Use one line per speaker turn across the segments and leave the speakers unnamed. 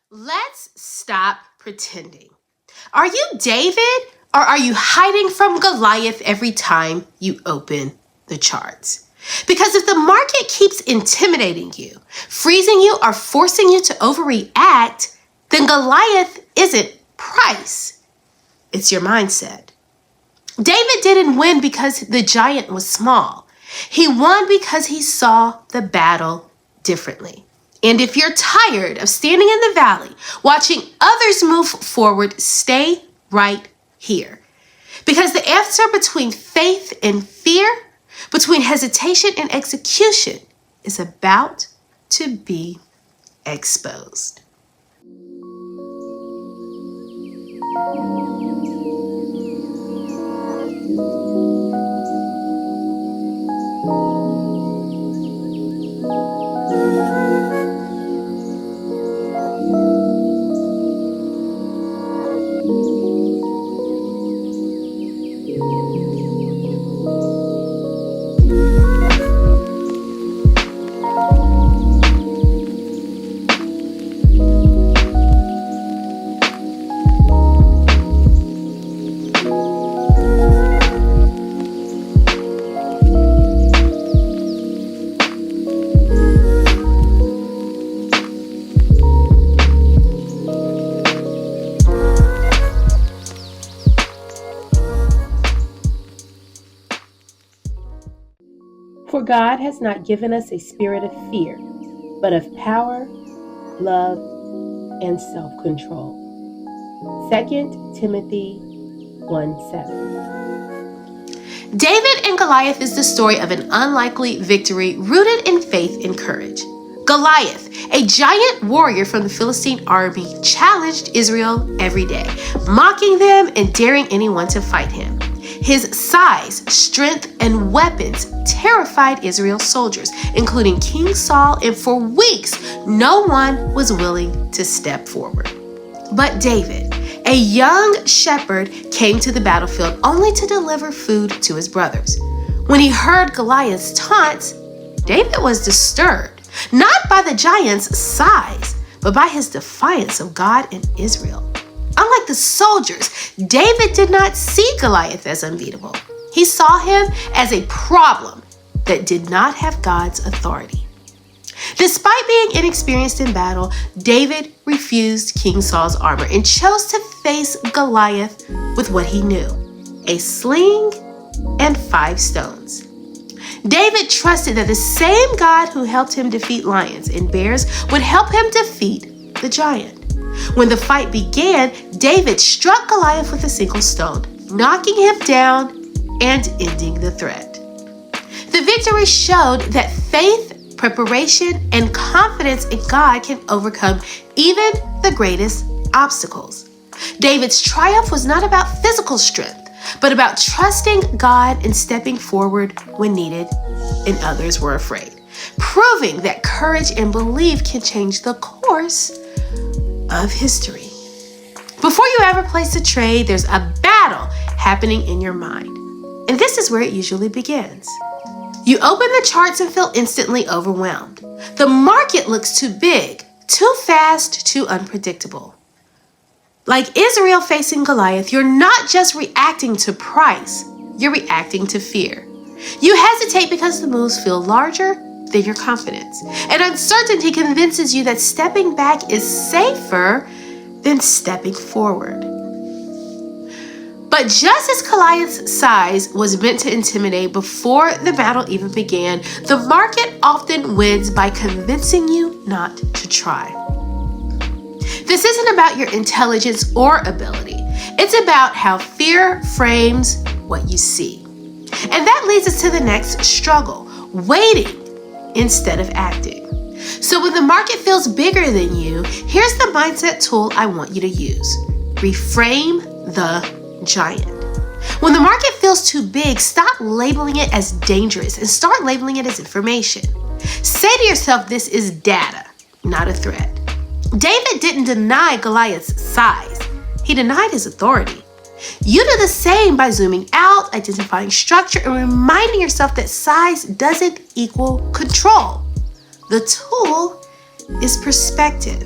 Let's stop pretending. Are you David or are you hiding from Goliath every time you open the charts? Because if the market keeps intimidating you, freezing you, or forcing you to overreact, then Goliath isn't price. It's your mindset. David didn't win because the giant was small. He won because he saw the battle differently. And if you're tired of standing in the valley, watching others move forward, stay right here. Because the answer between faith and fear, between hesitation and execution, is about to be exposed. For God has not given us a spirit of fear, but of power, love, and self-control. 2 Timothy 1:7. David and Goliath is the story of an unlikely victory rooted in faith and courage. Goliath, a giant warrior from the Philistine army, challenged Israel every day, mocking them and daring anyone to fight him. His size, strength, and weapons terrified Israel's soldiers, including King Saul, and for weeks, no one was willing to step forward. But David, a young shepherd, came to the battlefield only to deliver food to his brothers. When he heard Goliath's taunts, David was disturbed, not by the giant's size, but by his defiance of God and Israel. Unlike the soldiers, David did not see Goliath as unbeatable. He saw him as a problem that did not have God's authority. Despite being inexperienced in battle, David refused King Saul's armor and chose to face Goliath with what he knew: a sling and 5 stones. David trusted that the same God who helped him defeat lions and bears would help him defeat the giant. When the fight began, David struck Goliath with a single stone, knocking him down and ending the threat. The victory showed that faith, preparation, and confidence in God can overcome even the greatest obstacles. David's triumph was not about physical strength, but about trusting God and stepping forward when needed and others were afraid, proving that courage and belief can change the course of history. Before you ever place a trade, there's a battle happening in your mind. And this is where it usually begins. You open the charts and feel instantly overwhelmed. The market looks too big, too fast, too unpredictable. Like Israel facing Goliath, you're not just reacting to price, you're reacting to fear. You hesitate because the moves feel larger than your confidence. And uncertainty convinces you that stepping back is safer than stepping forward. But just as Goliath's size was meant to intimidate before the battle even began, the market often wins by convincing you not to try. This isn't about your intelligence or ability. It's about how fear frames what you see. And that leads us to the next struggle: waiting instead of acting. So when the market feels bigger than you, here's the mindset tool I want you to use: reframe the giant. When the market feels too big, stop labeling it as dangerous and start labeling it as information. Say to yourself, this is data, not a threat. David didn't deny Goliath's size. He denied his authority. You do the same by zooming out, identifying structure, and reminding yourself that size doesn't equal control. The tool is perspective.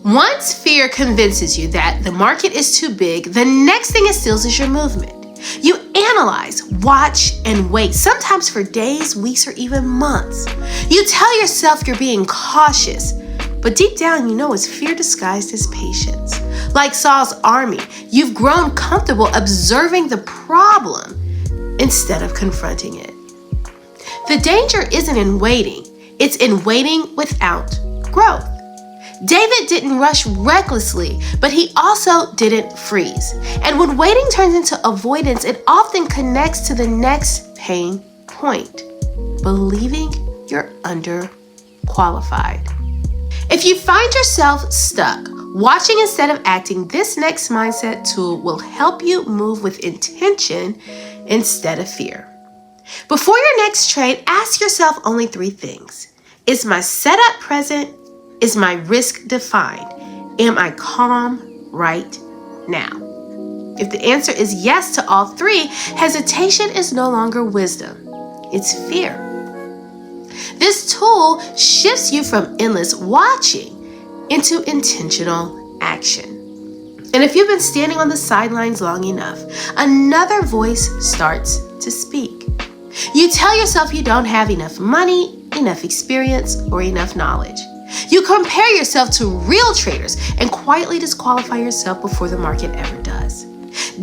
Once fear convinces you that the market is too big, the next thing it steals is your movement. You analyze, watch, and wait, sometimes for days, weeks, or even months. You tell yourself you're being cautious, but deep down you know it's fear disguised as patience. Like Saul's army, you've grown comfortable observing the problem instead of confronting it. The danger isn't in waiting, it's in waiting without growth. David didn't rush recklessly, but he also didn't freeze. And when waiting turns into avoidance, it often connects to the next pain point, believing you're underqualified. If you find yourself stuck, watching instead of acting, this next mindset tool will help you move with intention instead of fear. Before your next trade, ask yourself only 3 things. Is my setup present? Is my risk defined? Am I calm right now? If the answer is yes to all 3, hesitation is no longer wisdom. It's fear. This tool shifts you from endless watching into intentional action. And if you've been standing on the sidelines long enough, another voice starts to speak. You tell yourself you don't have enough money, enough experience, or enough knowledge. You compare yourself to real traders and quietly disqualify yourself before the market ever does.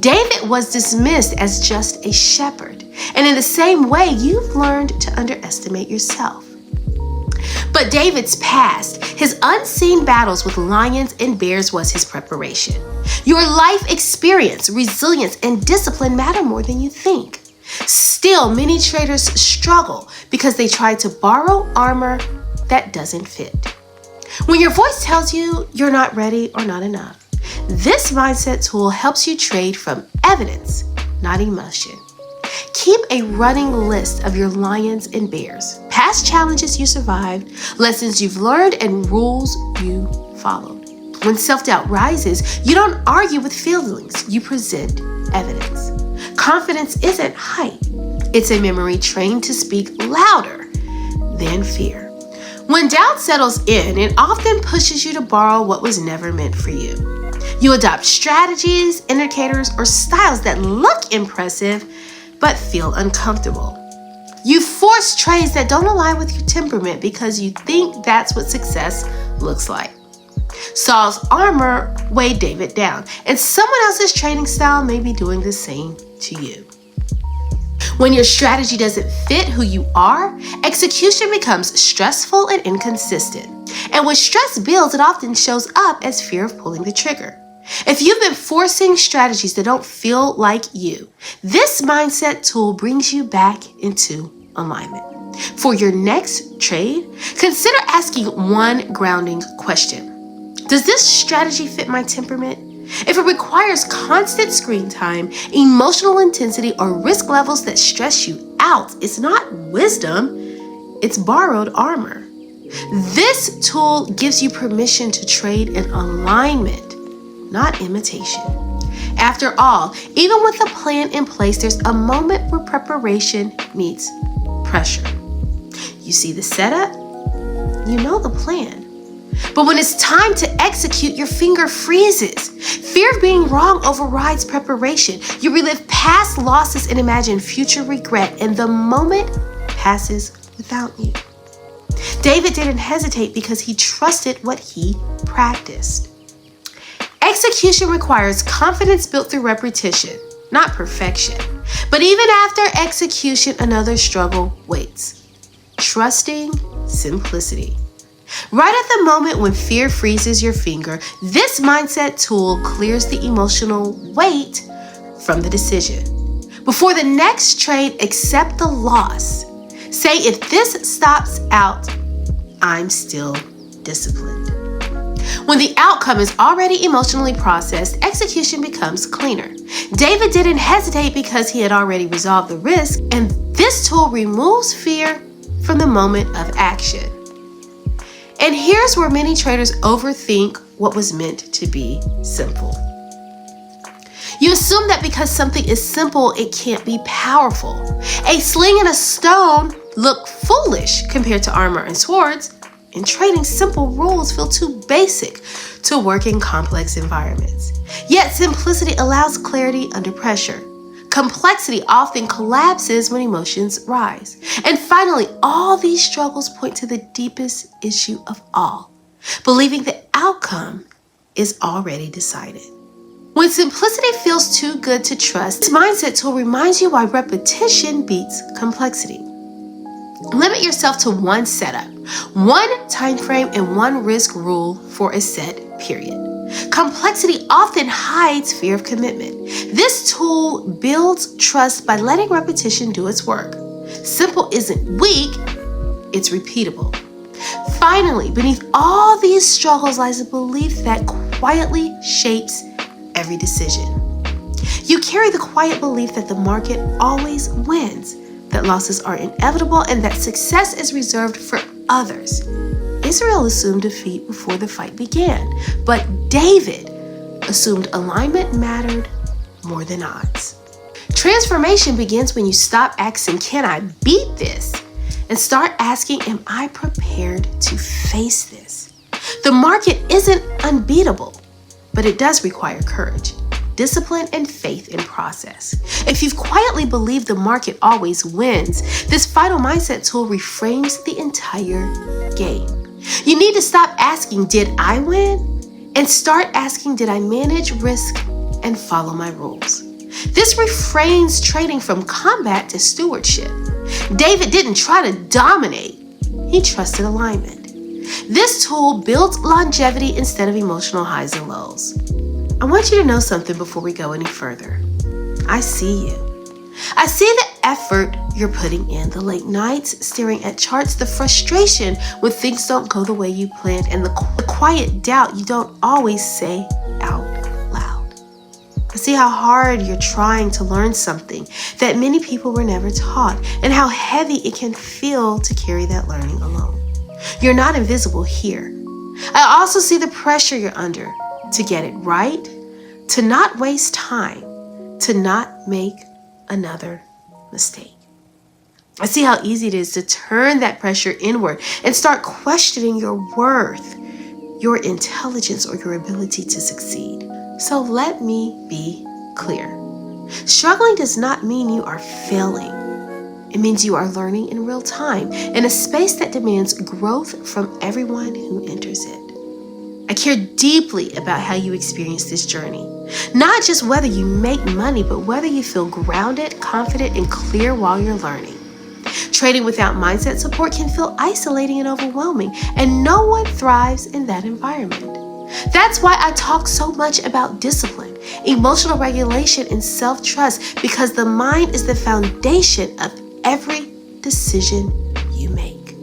David was dismissed as just a shepherd, and in the same way, you've learned to underestimate yourself. But David's past, his unseen battles with lions and bears, was his preparation. Your life experience, resilience, and discipline matter more than you think. Still, many traders struggle because they try to borrow armor that doesn't fit. When your voice tells you you're not ready or not enough, this mindset tool helps you trade from evidence, not emotion. Keep a running list of your lions and bears, past challenges you survived, lessons you've learned, and rules you followed. When self-doubt rises, you don't argue with feelings, you present evidence. Confidence isn't height, it's a memory trained to speak louder than fear. When doubt settles in, it often pushes you to borrow what was never meant for you. You adopt strategies, indicators, or styles that look impressive but feel uncomfortable. You force trades that don't align with your temperament because you think that's what success looks like. Saul's armor weighed David down, and someone else's trading style may be doing the same to you. When your strategy doesn't fit who you are, execution becomes stressful and inconsistent. And when stress builds, it often shows up as fear of pulling the trigger. If you've been forcing strategies that don't feel like you, this mindset tool brings you back into alignment. For your next trade, consider asking one grounding question. Does this strategy fit my temperament? If it requires constant screen time, emotional intensity, or risk levels that stress you out, it's not wisdom, it's borrowed armor. This tool gives you permission to trade in alignment, not imitation. After all, even with a plan in place, there's a moment where preparation meets pressure. You see the setup, you know the plan. But when it's time to execute, your finger freezes. Fear of being wrong overrides preparation. You relive past losses and imagine future regret, and the moment passes without you. David didn't hesitate because he trusted what he practiced. Execution requires confidence built through repetition, not perfection. But even after execution, another struggle waits. Trusting simplicity. Right at the moment when fear freezes your finger, this mindset tool clears the emotional weight from the decision. Before the next trade, accept the loss. Say, if this stops out, I'm still disciplined. When the outcome is already emotionally processed, execution becomes cleaner. David didn't hesitate because he had already resolved the risk, and this tool removes fear from the moment of action. And here's where many traders overthink what was meant to be simple. You assume that because something is simple, it can't be powerful. A sling and a stone look foolish compared to armor and swords. In trading, simple rules feel too basic, to work in complex environments. Yet simplicity allows clarity under pressure. Complexity often collapses when emotions rise. And finally, all these struggles point to the deepest issue of all, believing the outcome is already decided. When simplicity feels too good to trust, this mindset tool reminds you why repetition beats complexity. Limit yourself to one setup, one time frame, and one risk rule for a set period. Complexity often hides fear of commitment. This tool builds trust by letting repetition do its work. Simple isn't weak, it's repeatable. Finally, beneath all these struggles lies a belief that quietly shapes every decision. You carry the quiet belief that the market always wins, that losses are inevitable, and that success is reserved for others. Israel assumed defeat before the fight began, but David assumed alignment mattered more than odds. Transformation begins when you stop asking, "Can I beat this?" and start asking, "Am I prepared to face this?" The market isn't unbeatable, but it does require courage, discipline, and faith in process. If you've quietly believed the market always wins, this final mindset tool reframes the entire game. You need to stop asking, "Did I win?" and start asking, "Did I manage risk and follow my rules?" This reframes trading from combat to stewardship. David didn't try to dominate, he trusted alignment. This tool built longevity instead of emotional highs and lows. I want you to know something before we go any further. I see you. I see the effort you're putting in, the late nights staring at charts, the frustration when things don't go the way you planned, and the quiet doubt you don't always say out loud. I see how hard you're trying to learn something that many people were never taught, and how heavy it can feel to carry that learning alone. You're not invisible here. I also see the pressure you're under to get it right, to not waste time, to not make another mistake. I see how easy it is to turn that pressure inward and start questioning your worth, your intelligence, or your ability to succeed. So let me be clear. Struggling does not mean you are failing. It means you are learning in real time, in a space that demands growth from everyone who enters it. I care deeply about how you experience this journey. Not just whether you make money, but whether you feel grounded, confident, and clear while you're learning. Trading without mindset support can feel isolating and overwhelming, and no one thrives in that environment. That's why I talk so much about discipline, emotional regulation, and self-trust, because the mind is the foundation of every decision you make.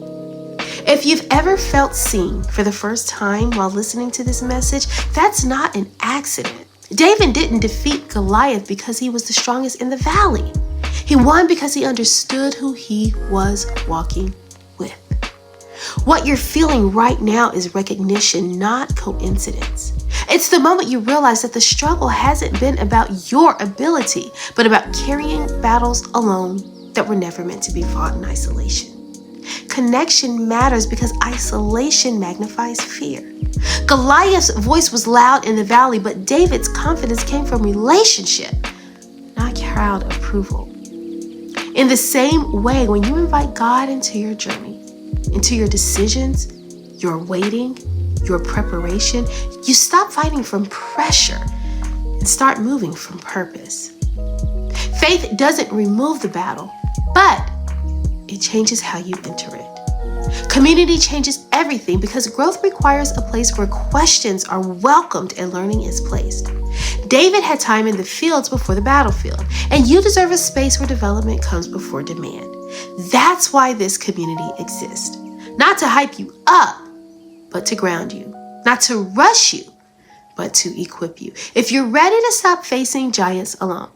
If you've ever felt seen for the first time while listening to this message, that's not an accident. David didn't defeat Goliath because he was the strongest in the valley. He won because he understood who he was walking with. What you're feeling right now is recognition, not coincidence. It's the moment you realize that the struggle hasn't been about your ability, but about carrying battles alone that were never meant to be fought in isolation. Connection matters because isolation magnifies fear. Goliath's voice was loud in the valley, but David's confidence came from relationship, not crowd approval. In the same way, when you invite God into your journey, into your decisions, your waiting, your preparation, you stop fighting from pressure and start moving from purpose. Faith doesn't remove the battle, but it changes how you enter it. Community changes everything because growth requires a place where questions are welcomed and learning is placed. David had time in the fields before the battlefield, and you deserve a space where development comes before demand. That's why this community exists. Not to hype you up, but to ground you. Not to rush you, but to equip you. If you're ready to stop facing giants alone,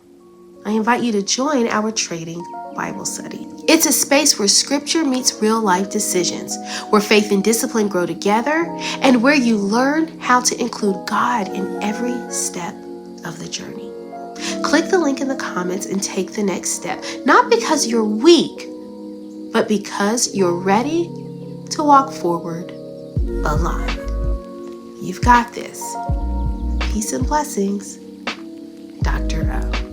I invite you to join our Trading Bible Study. It's a space where scripture meets real life decisions, where faith and discipline grow together, and where you learn how to include God in every step of the journey. Click the link in the comments and take the next step, not because you're weak, but because you're ready to walk forward aligned. You've got this. Peace and blessings, Dr. O.